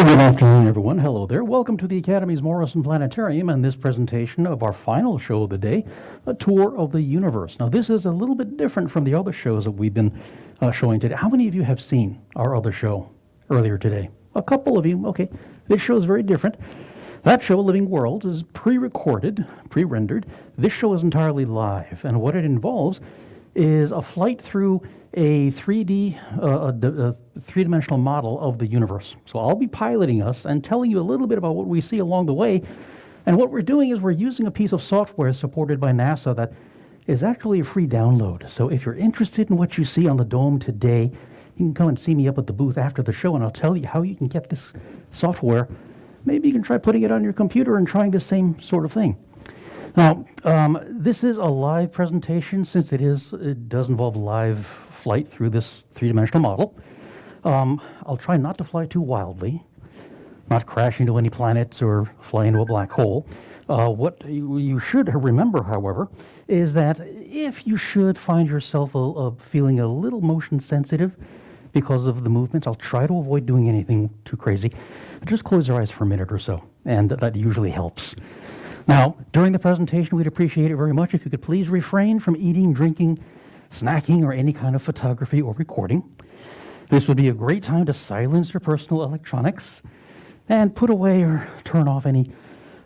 Good afternoon, everyone. Hello there. Welcome to the Academy's Morrison Planetarium and this presentation of our final show of the day, a tour of the universe. Now, this is a little bit different from the other shows that we've been showing today. How many of you have seen our other show earlier today? A couple of you. Okay. This show is very different. That show, Living Worlds, is pre-recorded, pre-rendered. This show is entirely live, and what it involves is a flight through a 3D-dimensional model of the universe. So I'll be piloting us and telling you a little bit about what we see along the way. And what we're doing is we're using a piece of software supported by NASA that is actually a free download. So if you're interested in what you see on the dome today, you can come and see me up at the booth after the show, and I'll tell you how you can get this software. Maybe you can try putting it on your computer and trying the same sort of thing. Now, this is a live presentation since it does involve live flight through this three-dimensional model. I'll try not to fly too wildly, not crash into any planets or fly into a black hole. What you should remember, however, is that if you should find yourself feeling a little motion sensitive because of the movement, I'll try to avoid doing anything too crazy. Just close your eyes for a minute or so, and that usually helps. Now, during the presentation, we'd appreciate it very much if you could please refrain from eating, drinking, snacking, or any kind of photography or recording. This would be a great time to silence your personal electronics and put away or turn off any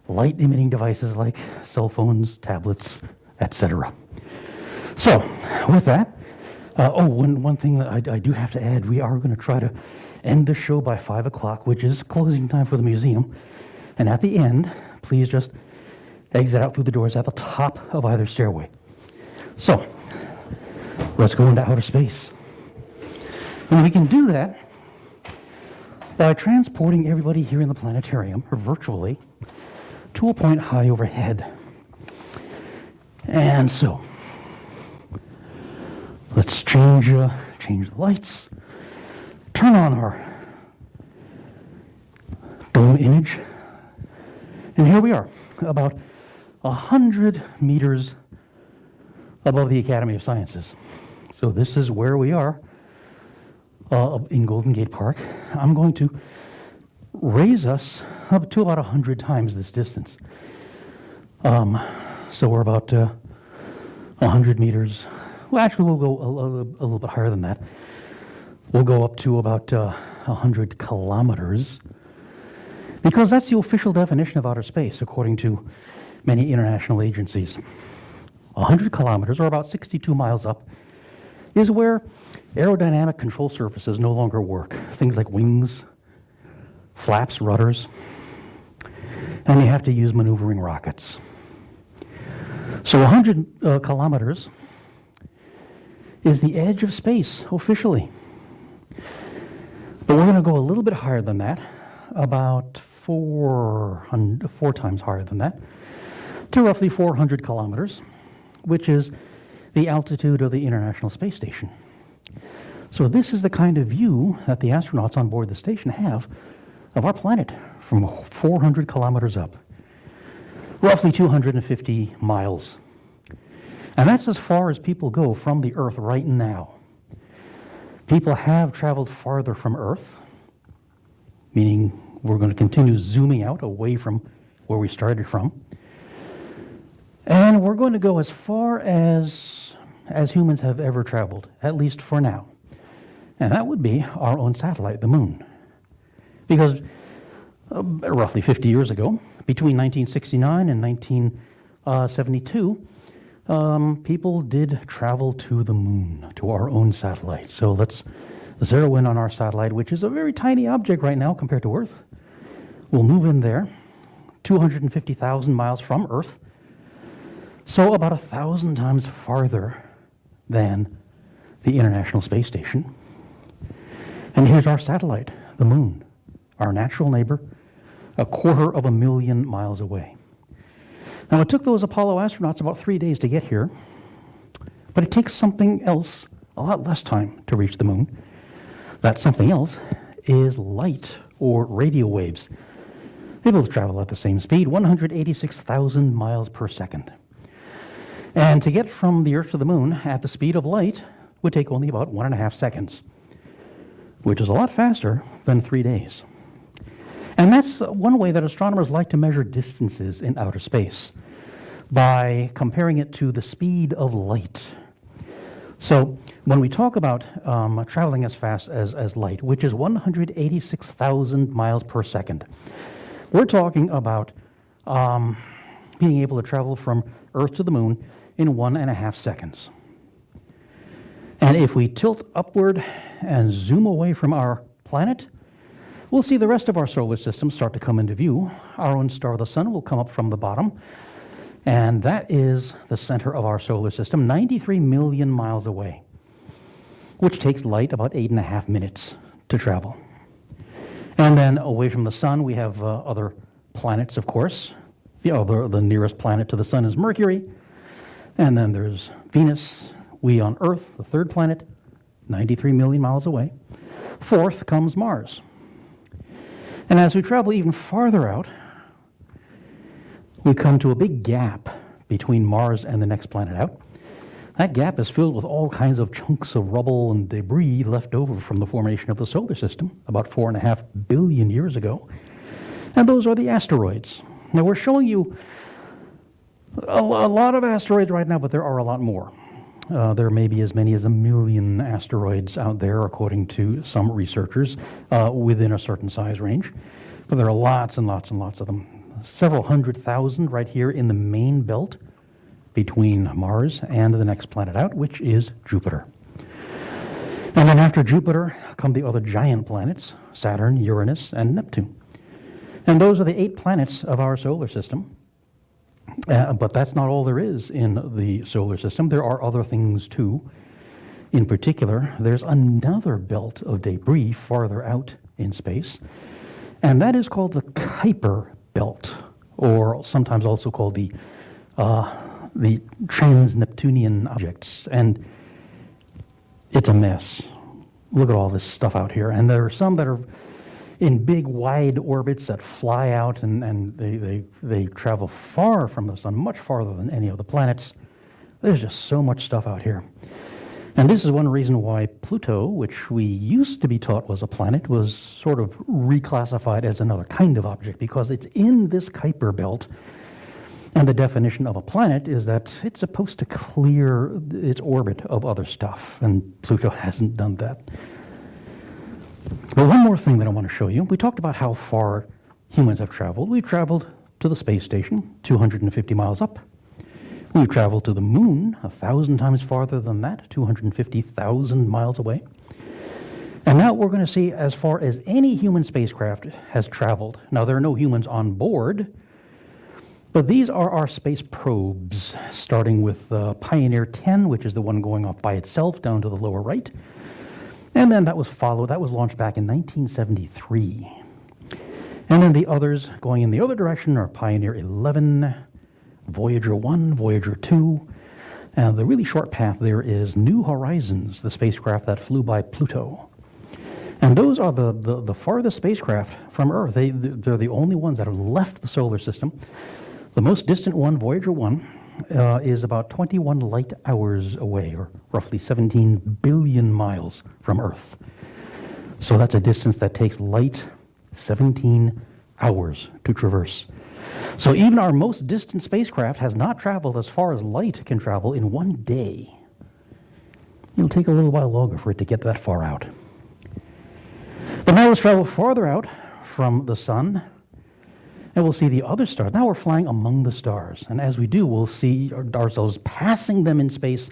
light-emitting devices like cell phones, tablets, etc. So, with that, one thing that I do have to add, we are going to try to end the show by 5 o'clock, which is closing time for the museum. And at the end, please just exit out through the doors at the top of either stairway. So, let's go into outer space. And we can do that by transporting everybody here in the planetarium, or virtually, to a point high overhead. And so, let's change the lights, turn on our dome image, and here we are, about 100 meters above the Academy of Sciences. So this is where we are in Golden Gate Park. I'm going to raise us up to about 100 times this distance. So we're about 100 meters. Well, actually, we'll go a little bit higher than that. We'll go up to about 100 kilometers, because that's the official definition of outer space, according to many international agencies. 100 kilometers, or about 62 miles up, is where aerodynamic control surfaces no longer work. Things like wings, flaps, rudders, and you have to use maneuvering rockets. So 100 kilometers is the edge of space, officially. But we're going to go a little bit higher than that, about four times higher than that, to roughly 400 kilometers, which is the altitude of the International Space Station. So this is the kind of view that the astronauts on board the station have of our planet from 400 kilometers up, roughly 250 miles. And that's as far as people go from the Earth right now. People have traveled farther from Earth, meaning we're going to continue zooming out away from where we started from. And we're going to go as far as humans have ever traveled, at least for now. And that would be our own satellite, the moon. Because roughly 50 years ago, between 1969 and 1972, people did travel to the moon, to our own satellite. So let's zero in on our satellite, which is a very tiny object right now compared to Earth. We'll move in there, 250,000 miles from Earth. So about 1,000 times farther than the International Space Station. And here's our satellite, the moon, our natural neighbor, 250,000 miles away. Now, it took those Apollo astronauts about 3 days to get here, but it takes something else a lot less time to reach the moon. That something else is light, or radio waves. They both travel at the same speed, 186,000 miles per second. And to get from the Earth to the moon at the speed of light would take only about 1.5 seconds, which is a lot faster than 3 days. And that's one way that astronomers like to measure distances in outer space, by comparing it to the speed of light. So when we talk about traveling as fast as light, which is 186,000 miles per second, we're talking about being able to travel from Earth to the moon in 1.5 seconds. And if we tilt upward and zoom away from our planet, we'll see the rest of our solar system start to come into view. Our own star, the sun, will come up from the bottom. And that is the center of our solar system, 93 million miles away, which takes light about 8.5 minutes to travel. And then away from the sun, we have other planets, of course. The nearest planet to the sun is Mercury. And then there's Venus. We on Earth, the third planet, 93 million miles away. Fourth comes Mars. And as we travel even farther out, we come to a big gap between Mars and the next planet out. That gap is filled with all kinds of chunks of rubble and debris left over from the formation of the solar system about 4.5 billion years ago. And those are the asteroids. Now, we're showing you a lot of asteroids right now, but there are a lot more. There may be as many as 1 million asteroids out there, according to some researchers, within a certain size range. But there are lots and lots and lots of them. Several 100,000 right here in the main belt between Mars and the next planet out, which is Jupiter. And then after Jupiter come the other giant planets, Saturn, Uranus, and Neptune. And those are the 8 planets of our solar system. But that's not all there is in the solar system. There are other things too. In particular, there's another belt of debris farther out in space, and that is called the Kuiper Belt, or sometimes also called the trans-Neptunian objects. And it's a mess. Look at all this stuff out here. And there are some that are in big, wide orbits that fly out, and they travel far from the sun, much farther than any of the planets. There's just so much stuff out here. And this is one reason why Pluto, which we used to be taught was a planet, was sort of reclassified as another kind of object, because it's in this Kuiper Belt. And the definition of a planet is that it's supposed to clear its orbit of other stuff, and Pluto hasn't done that. But one more thing that I want to show you. We talked about how far humans have traveled. We've traveled to the space station, 250 miles up. We've traveled to the moon, 1,000 times farther than that, 250,000 miles away. And now we're going to see as far as any human spacecraft has traveled. Now, there are no humans on board, but these are our space probes, starting with Pioneer 10, which is the one going off by itself down to the lower right. And then that was launched back in 1973. And then the others going in the other direction are Pioneer 11, Voyager 1, Voyager 2, and the really short path there is New Horizons, the spacecraft that flew by Pluto. And those are the farthest spacecraft from Earth. They're the only ones that have left the solar system. The most distant one, Voyager 1, is about 21 light hours away, or roughly 17 billion miles from Earth. So that's a distance that takes light 17 hours to traverse. So even our most distant spacecraft has not traveled as far as light can travel in one day. It'll take a little while longer for it to get that far out. But now let's travel farther out from the sun, and we'll see the other stars. Now we're flying among the stars, and as we do, we'll see ourselves passing them in space,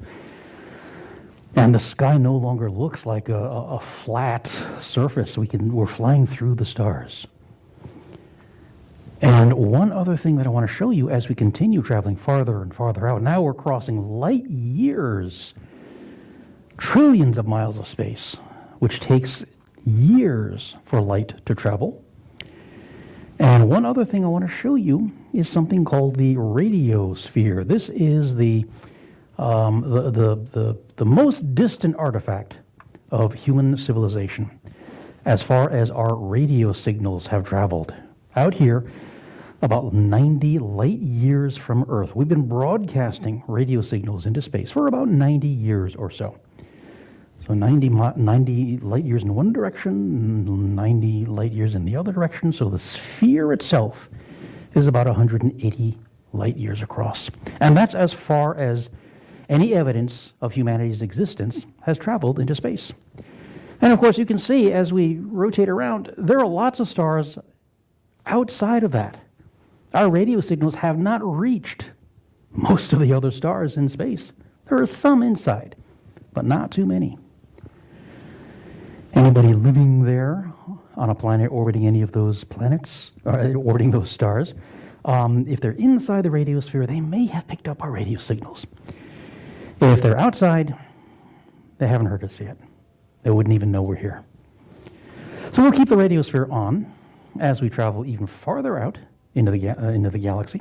and the sky no longer looks like a flat surface. We're flying through the stars. And one other thing that I want to show you as we continue traveling farther and farther out, now we're crossing light years, trillions of miles of space, which takes years for light to travel. And one other thing I want to show you is something called the radiosphere. This is the most distant artifact of human civilization as far as our radio signals have traveled. Out here, about 90 light years from Earth. We've been broadcasting radio signals into space for about 90 years or so. So 90 light years in one direction, 90 light years in the other direction. So the sphere itself is about 180 light years across. And that's as far as any evidence of humanity's existence has traveled into space. And of course, you can see as we rotate around, there are lots of stars outside of that. Our radio signals have not reached most of the other stars in space. There are some inside, but not too many. Anybody living there on a planet orbiting any of those planets, or orbiting those stars, if they're inside the radiosphere, they may have picked up our radio signals. If they're outside, they haven't heard us yet. They wouldn't even know we're here. So we'll keep the radiosphere on as we travel even farther out into the galaxy.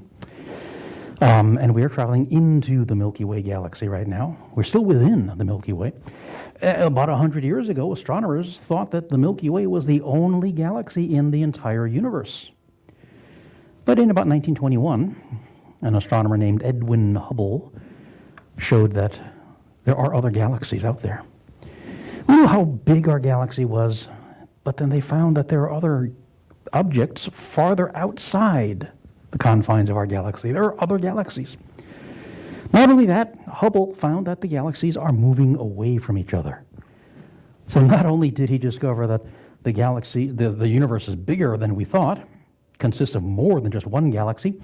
And we are traveling into the Milky Way galaxy right now. We're still within the Milky Way. About 100 years ago, astronomers thought that the Milky Way was the only galaxy in the entire universe. But in about 1921, an astronomer named Edwin Hubble showed that there are other galaxies out there. We knew how big our galaxy was, but then they found that there are other objects farther outside the confines of our galaxy. There are other galaxies. Not only that, Hubble found that the galaxies are moving away from each other. So not only did he discover that the galaxy, the universe is bigger than we thought, consists of more than just one galaxy,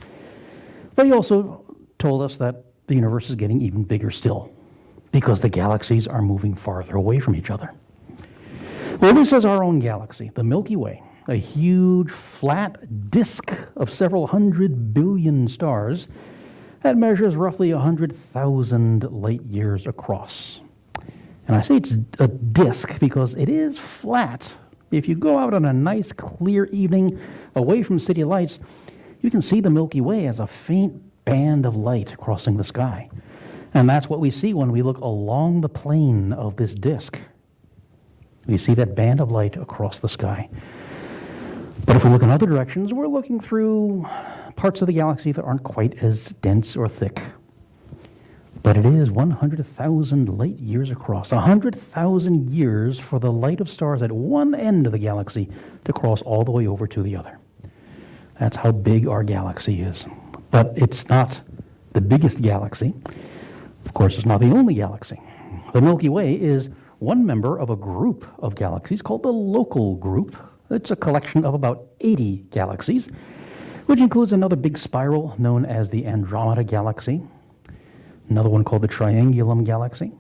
but he also told us that the universe is getting even bigger still because the galaxies are moving farther away from each other. Well, this is our own galaxy, the Milky Way, a huge flat disk of several 100 billion stars that measures roughly 100,000 light years across. And I say it's a disk because it is flat. If you go out on a nice clear evening away from city lights, you can see the Milky Way as a faint band of light crossing the sky. And that's what we see when we look along the plane of this disk. We see that band of light across the sky. But if we look in other directions, we're looking through parts of the galaxy that aren't quite as dense or thick. But it is 100,000 light years across, 100,000 years for the light of stars at one end of the galaxy to cross all the way over to the other. That's how big our galaxy is. But it's not the biggest galaxy. Of course, it's not the only galaxy. The Milky Way is one member of a group of galaxies called the Local Group. It's a collection of about 80 galaxies, which includes another big spiral known as the Andromeda Galaxy, another one called the Triangulum Galaxy,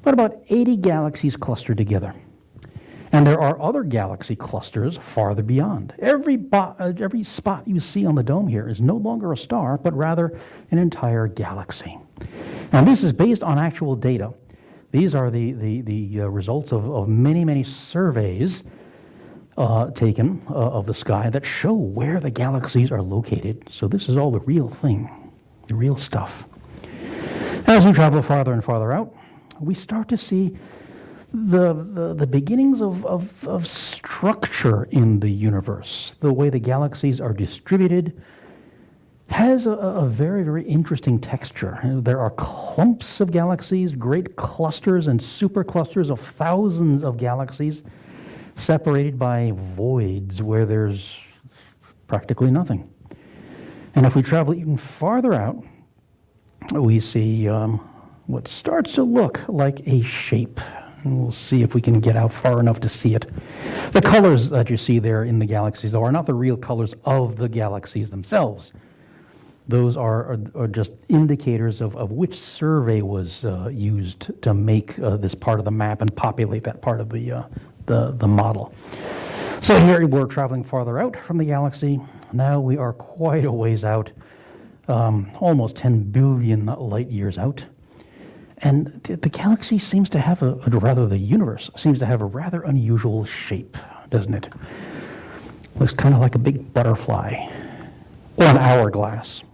but about 80 galaxies clustered together. And there are other galaxy clusters farther beyond. Every spot you see on the dome here is no longer a star, but rather an entire galaxy. And this is based on actual data. These are the results of many, many surveys taken of the sky that show where the galaxies are located. So this is all the real thing, the real stuff. As we travel farther and farther out, we start to see the beginnings of structure in the universe. The way the galaxies are distributed has a very, very interesting texture. There are clumps of galaxies, great clusters and superclusters of thousands of galaxies separated by voids where there's practically nothing. And if we travel even farther out, we see what starts to look like a shape. And we'll see if we can get out far enough to see it. The colors that you see there in the galaxies, though, are not the real colors of the galaxies themselves. Those are just indicators of which survey was used to make this part of the map and populate that part of the model. So here we're traveling farther out from the galaxy. Now we are quite a ways out, almost 10 billion light years out. And the galaxy seems to have the universe seems to have a rather unusual shape, doesn't it? Looks kind of like a big butterfly or an hourglass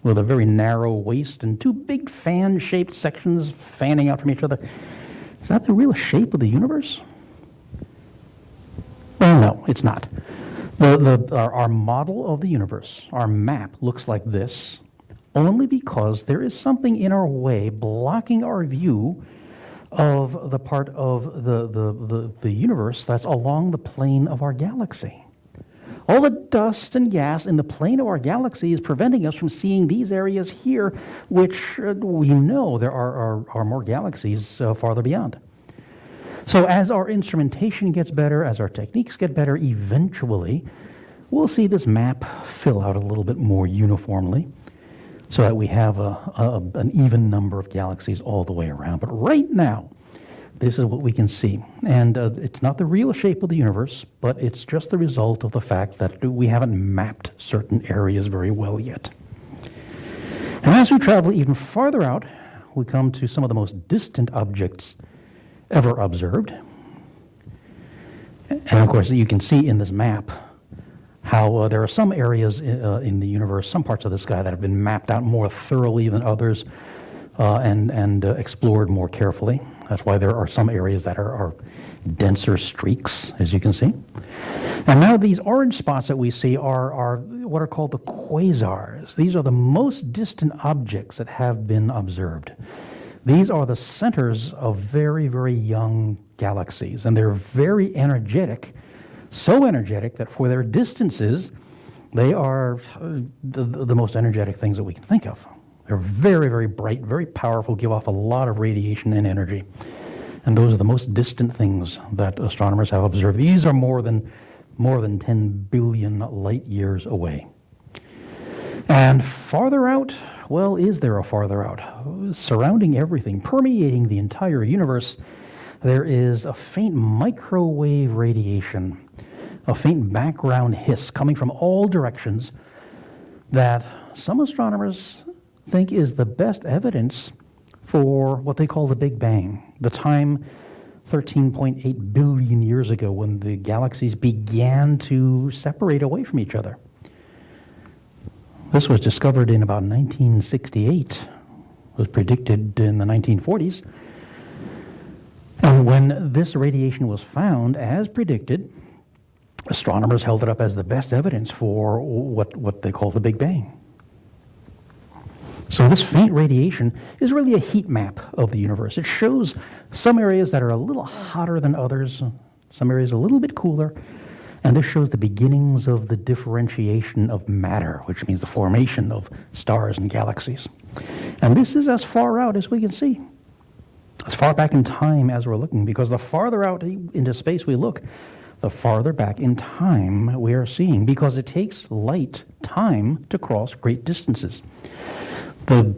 with a very narrow waist and two big fan-shaped sections fanning out from each other. Is that the real shape of the universe? Well, no, it's not. Our model of the universe, our map, looks like this only because there is something in our way blocking our view of the part of the universe that's along the plane of our galaxy. All the dust and gas in the plane of our galaxy is preventing us from seeing these areas here, which we know there are more galaxies farther beyond. So as our instrumentation gets better, as our techniques get better, eventually we'll see this map fill out a little bit more uniformly so that we have an even number of galaxies all the way around. But right now, this is what we can see. And it's not the real shape of the universe, but it's just the result of the fact that we haven't mapped certain areas very well yet. And as we travel even farther out, we come to some of the most distant objects ever observed. And of course, you can see in this map how there are some areas in the universe, some parts of the sky that have been mapped out more thoroughly than others and explored more carefully. That's why there are some areas that are denser streaks, as you can see. And now these orange spots that we see are what are called the quasars. These are the most distant objects that have been observed. These are the centers of very, very young galaxies, and they're very energetic, so energetic that for their distances, they are the most energetic things that we can think of. They're very, very bright, very powerful, give off a lot of radiation and energy. And those are the most distant things that astronomers have observed. These are more than 10 billion light years away. And farther out, well, is there a farther out? Surrounding everything, permeating the entire universe, there is a faint microwave radiation, a faint background hiss coming from all directions that some astronomers think is the best evidence for what they call the Big Bang, the time 13.8 billion years ago when the galaxies began to separate away from each other. This was discovered in about 1968, was predicted in the 1940s. And when this radiation was found, as predicted, astronomers held it up as the best evidence for what they call the Big Bang. So this faint radiation is really a heat map of the universe. It shows some areas that are a little hotter than others, some areas a little bit cooler, and this shows the beginnings of the differentiation of matter, which means the formation of stars and galaxies. And this is as far out as we can see, as far back in time as we're looking, because the farther out into space we look, the farther back in time we are seeing, because it takes light time to cross great distances. The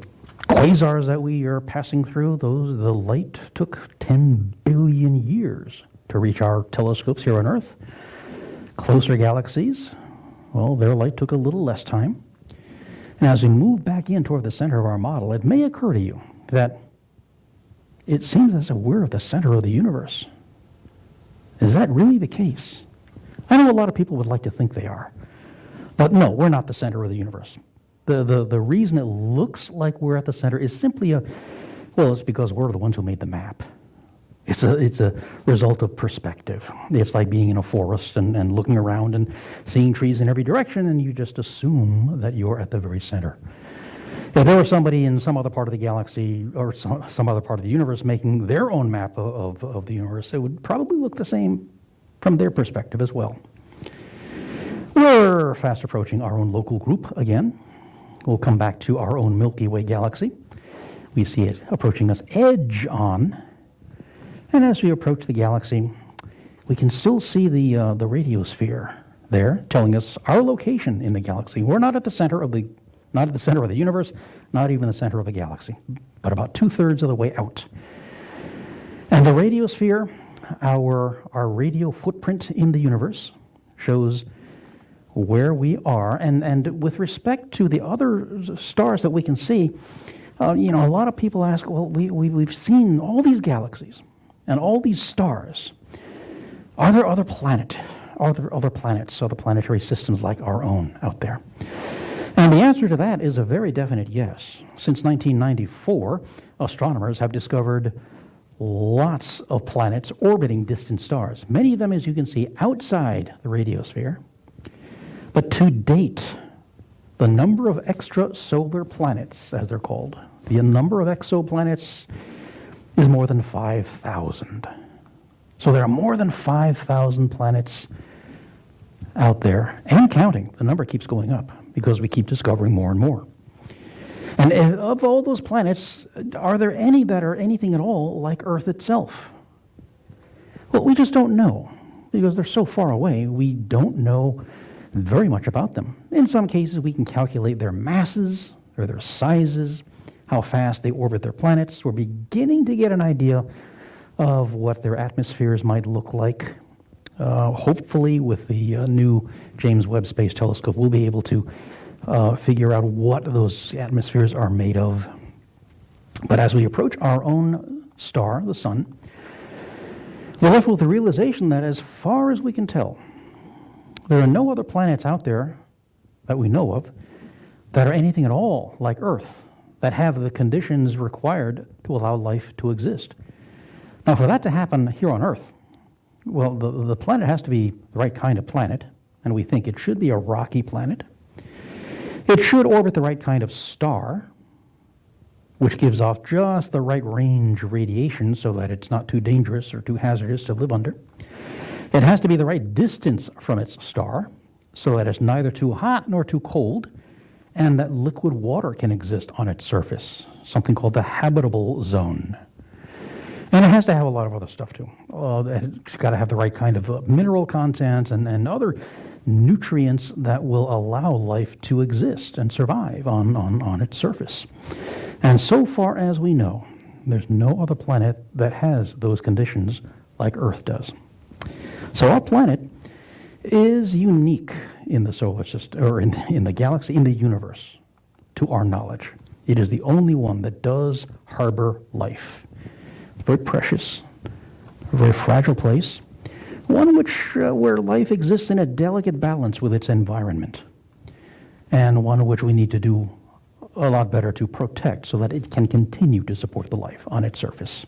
quasars that we are passing through, the light took 10 billion years to reach our telescopes here on Earth. Closer galaxies, well, their light took a little less time. And as we move back in toward the center of our model, it may occur to you that it seems as if we're at the center of the universe. Is that really the case? I know a lot of people would like to think they are. But no, we're not the center of the universe. The reason it looks like we're at the center is simply it's because we're the ones who made the map. It's a result of perspective. It's like being in a forest and looking around and seeing trees in every direction, and you just assume that you're at the very center. If there were somebody in some other part of the galaxy or some other part of the universe making their own map of the universe, it would probably look the same from their perspective as well. We're fast approaching our own local group again. We'll come back to our own Milky Way galaxy. We see it approaching us edge on. And as we approach the galaxy, we can still see the radiosphere there telling us our location in the galaxy. We're not at the center of the universe, not even the center of the galaxy, but about 2/3 of the way out. And the radiosphere, our radio footprint in the universe, shows where we are. And with respect to the other stars that we can see, a lot of people ask, well, we've seen all these galaxies and all these stars. Are there other planets, other planetary systems like our own out there? And the answer to that is a very definite yes. Since 1994, astronomers have discovered lots of planets orbiting distant stars, many of them, as you can see, outside the radiosphere. But to date, the number of extrasolar planets, as they're called, the number of exoplanets is more than 5,000. So there are more than 5,000 planets out there, and counting. The number keeps going up because we keep discovering more and more. And of all those planets, are there any that are anything at all like Earth itself? Well, we just don't know because they're so far away. We don't know very much about them. In some cases, we can calculate their masses or their sizes, how fast they orbit their planets. We're beginning to get an idea of what their atmospheres might look like. Hopefully, with the new James Webb Space Telescope, we'll be able to figure out what those atmospheres are made of. But as we approach our own star, the Sun, we're left with the realization that as far as we can tell, there are no other planets out there that we know of that are anything at all like Earth, that have the conditions required to allow life to exist. Now, for that to happen here on Earth, well, the planet has to be the right kind of planet, and we think it should be a rocky planet. It should orbit the right kind of star, which gives off just the right range of radiation so that it's not too dangerous or too hazardous to live under. It has to be the right distance from its star so that it's neither too hot nor too cold, and that liquid water can exist on its surface, something called the habitable zone. And it has to have a lot of other stuff too. It's got to have the right kind of mineral content and other nutrients that will allow life to exist and survive on its surface. And so far as we know, there's no other planet that has those conditions like Earth does. So our planet is unique in the solar system, or in the galaxy, in the universe, to our knowledge. It is the only one that does harbor life. Very precious, a very fragile place, one where life exists in a delicate balance with its environment, and one which we need to do a lot better to protect so that it can continue to support the life on its surface.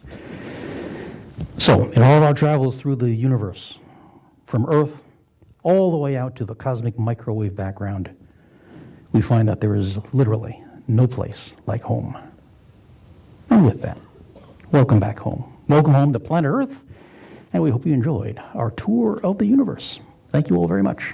So, in all of our travels through the universe, from Earth all the way out to the cosmic microwave background, we find that there is literally no place like home. And with that, welcome back home. Welcome home to planet Earth, and we hope you enjoyed our tour of the universe. Thank you all very much.